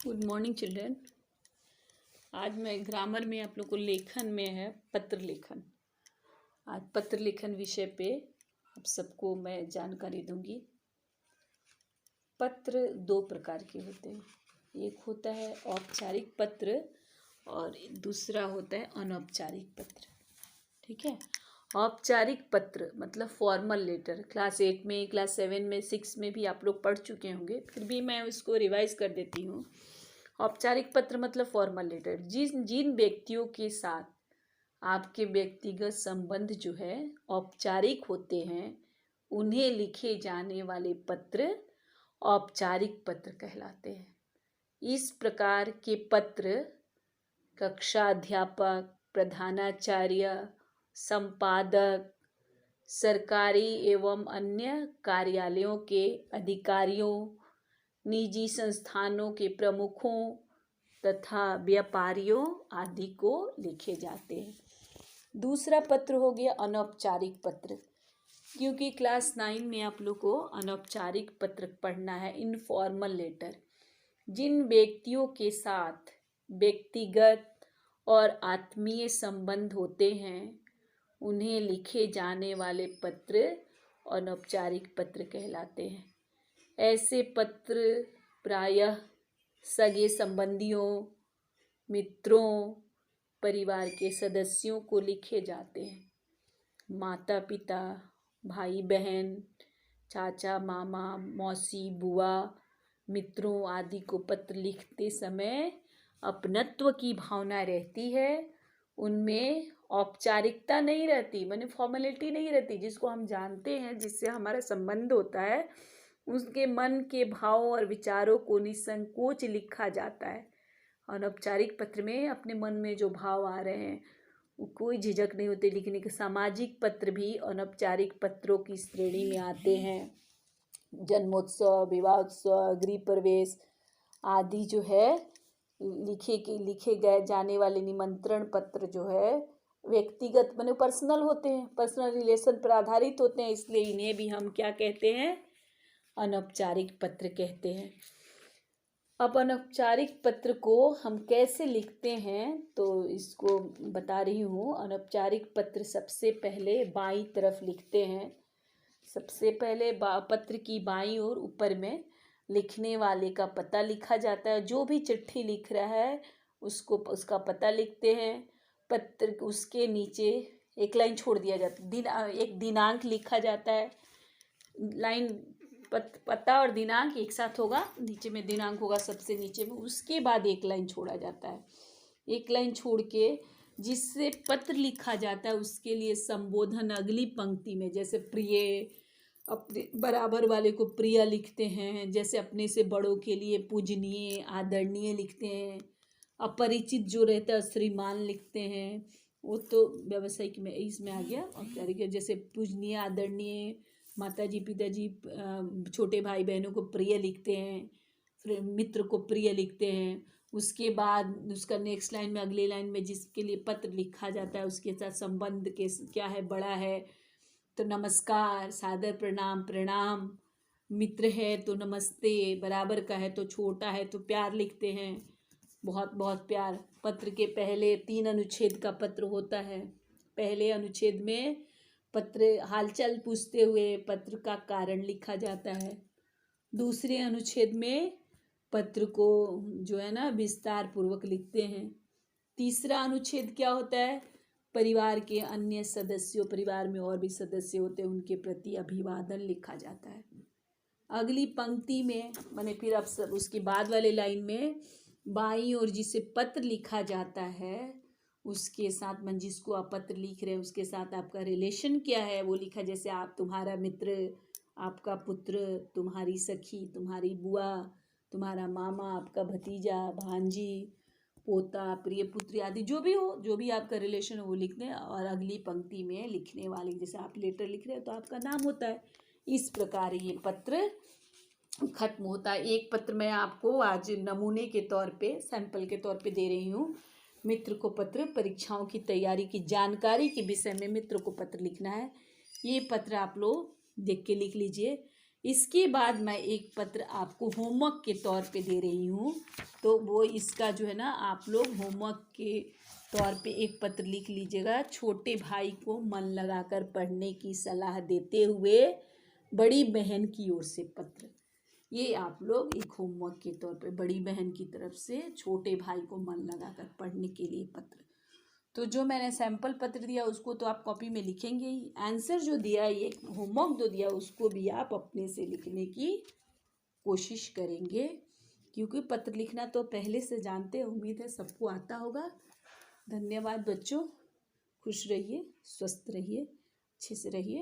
Good morning children. आज मैं grammar में आप लोग को लेखन में है पत्र लेखन। आज पत्र लेखन विषय पे आप सबको मैं जानकारी दूंगी। पत्र दो प्रकार के होते हैं, एक होता है औपचारिक पत्र और दूसरा होता है अनौपचारिक पत्र। ठीक है, औपचारिक पत्र मतलब फॉर्मल लेटर क्लास 8 में, क्लास 7 में, 6 में भी आप लोग पढ़ चुके होंगे, फिर भी मैं उसको रिवाइज कर देती हूँ। औपचारिक पत्र मतलब फॉर्मल लेटर, जिन व्यक्तियों के साथ आपके व्यक्तिगत संबंध जो है औपचारिक होते हैं उन्हें लिखे जाने वाले पत्र औपचारिक पत्र कहलाते हैं। इस प्रकार के पत्र कक्षाध्यापक, प्रधानाचार्य, संपादक, सरकारी एवं अन्य कार्यालयों के अधिकारियों, निजी संस्थानों के प्रमुखों तथा व्यापारियों आदि को लिखे जाते हैं। दूसरा पत्र हो गया अनौपचारिक पत्र, क्योंकि क्लास 9 में आप लोग को अनौपचारिक पत्र पढ़ना है, इनफॉर्मल लेटर। जिन व्यक्तियों के साथ व्यक्तिगत और आत्मीय संबंध होते हैं उन्हें लिखे जाने वाले पत्र अनौपचारिक पत्र कहलाते हैं। ऐसे पत्र प्रायः सगे संबंधियों, मित्रों, परिवार के सदस्यों को लिखे जाते हैं। माता पिता, भाई बहन, चाचा मामा, मौसी, बुआ, मित्रों आदि को पत्र लिखते समय अपनत्व की भावना रहती है। उनमें औपचारिकता नहीं रहती, माने फॉर्मेलिटी नहीं रहती। जिसको हम जानते हैं, जिससे हमारा संबंध होता है, उसके मन के भाव और विचारों को निसंकोच लिखा जाता है। अनौपचारिक पत्र में अपने मन में जो भाव आ रहे हैं कोई झिझक नहीं होती लिखने के। सामाजिक पत्र भी अनौपचारिक पत्रों की श्रेणी में आते हैं। जन्मोत्सव, विवाहोत्सव, गृह प्रवेश आदि जो है लिखे गए जाने वाले निमंत्रण पत्र जो है व्यक्तिगत माने पर्सनल होते हैं, पर्सनल रिलेशन पर आधारित होते हैं, इसलिए इन्हें भी हम क्या कहते हैं, अनौपचारिक पत्र कहते हैं। अब अनौपचारिक पत्र को हम कैसे लिखते हैं तो इसको बता रही हूँ। अनौपचारिक पत्र सबसे पहले बाईं तरफ लिखते हैं। सबसे पहले पत्र की बाईं ओर ऊपर में लिखने वाले का पता लिखा जाता है। जो भी चिट्ठी लिख रहा है उसका पता लिखते हैं। पत्र उसके नीचे एक लाइन छोड़ दिया जाता है, एक दिनांक लिखा जाता है। लाइन पता और दिनांक एक साथ होगा, नीचे में दिनांक होगा सबसे नीचे में। उसके बाद एक लाइन छोड़ा जाता है। एक लाइन छोड़ के जिससे पत्र लिखा जाता है उसके लिए संबोधन अगली पंक्ति में, जैसे प्रिय, अपने बराबर वाले को प्रिय लिखते हैं, जैसे अपने से बड़ों के लिए पूजनीय, आदरणीय लिखते हैं। अपरिचित जो रहता है श्रीमान लिखते हैं, वो तो व्यावसायिक में इसमें आ गया। और जैसे पूजनीय, आदरणीय, माताजी, पिताजी, छोटे भाई बहनों को प्रिय लिखते हैं, फिर मित्र को प्रिय लिखते हैं। उसके बाद उसका नेक्स्ट लाइन में, अगले लाइन में जिसके लिए पत्र लिखा जाता है उसके साथ संबंध के क्या है, बड़ा है तो नमस्कार, सादर प्रणाम, प्रणाम। मित्र है तो नमस्ते, बराबर का है तो छोटा है तो प्यार लिखते हैं, बहुत बहुत प्यार। पत्र के पहले 3 अनुच्छेद का पत्र होता है। पहले अनुच्छेद में पत्र हालचाल पूछते हुए पत्र का कारण लिखा जाता है। दूसरे अनुच्छेद में पत्र को जो है ना विस्तार पूर्वक लिखते हैं। तीसरा अनुच्छेद क्या होता है, परिवार के अन्य सदस्यों, परिवार में और भी सदस्य होते हैं उनके प्रति अभिवादन लिखा जाता है। अगली पंक्ति में माने फिर अब सब उसके बाद वाले लाइन में बाईं ओर जिसे पत्र लिखा जाता है उसके साथ मन जिसको आप पत्र लिख रहे हैं उसके साथ आपका रिलेशन क्या है वो लिखा। जैसे आप, तुम्हारा मित्र, आपका पुत्र, तुम्हारी सखी, तुम्हारी बुआ, तुम्हारा मामा, आपका भतीजा, भांजी, पोता, प्रिय पुत्री आदि जो भी हो, जो भी आपका रिलेशन हो वो लिख दें। और अगली पंक्ति में लिखने वाले, जैसे आप लेटर लिख रहे हैं तो आपका नाम होता है। इस प्रकार ये पत्र खत्म होता है। एक पत्र मैं आपको आज नमूने के तौर पे, सैंपल के तौर पे दे रही हूँ। मित्र को पत्र, परीक्षाओं की तैयारी की जानकारी के विषय में मित्र को पत्र लिखना है। ये पत्र आप लोग देख के लिख लीजिए। इसके बाद मैं एक पत्र आपको होमवर्क के तौर पे दे रही हूँ, तो वो इसका जो है ना आप लोग होमवर्क के तौर पे एक पत्र लिख लीजिएगा। छोटे भाई को मन लगाकर पढ़ने की सलाह देते हुए बड़ी बहन की ओर से पत्र। ये आप लोग एक होमवर्क के तौर पे बड़ी बहन की तरफ से छोटे भाई को मन लगाकर पढ़ने के लिए पत्र। तो जो मैंने सैंपल पत्र दिया उसको तो आप कॉपी में लिखेंगे ही, आंसर जो दिया ये होमवर्क जो दिया उसको भी आप अपने से लिखने की कोशिश करेंगे, क्योंकि पत्र लिखना तो पहले से जानते हैं, उम्मीद है सबको आता होगा। धन्यवाद बच्चों, खुश रहिए, स्वस्थ रहिए, अच्छे से रहिए।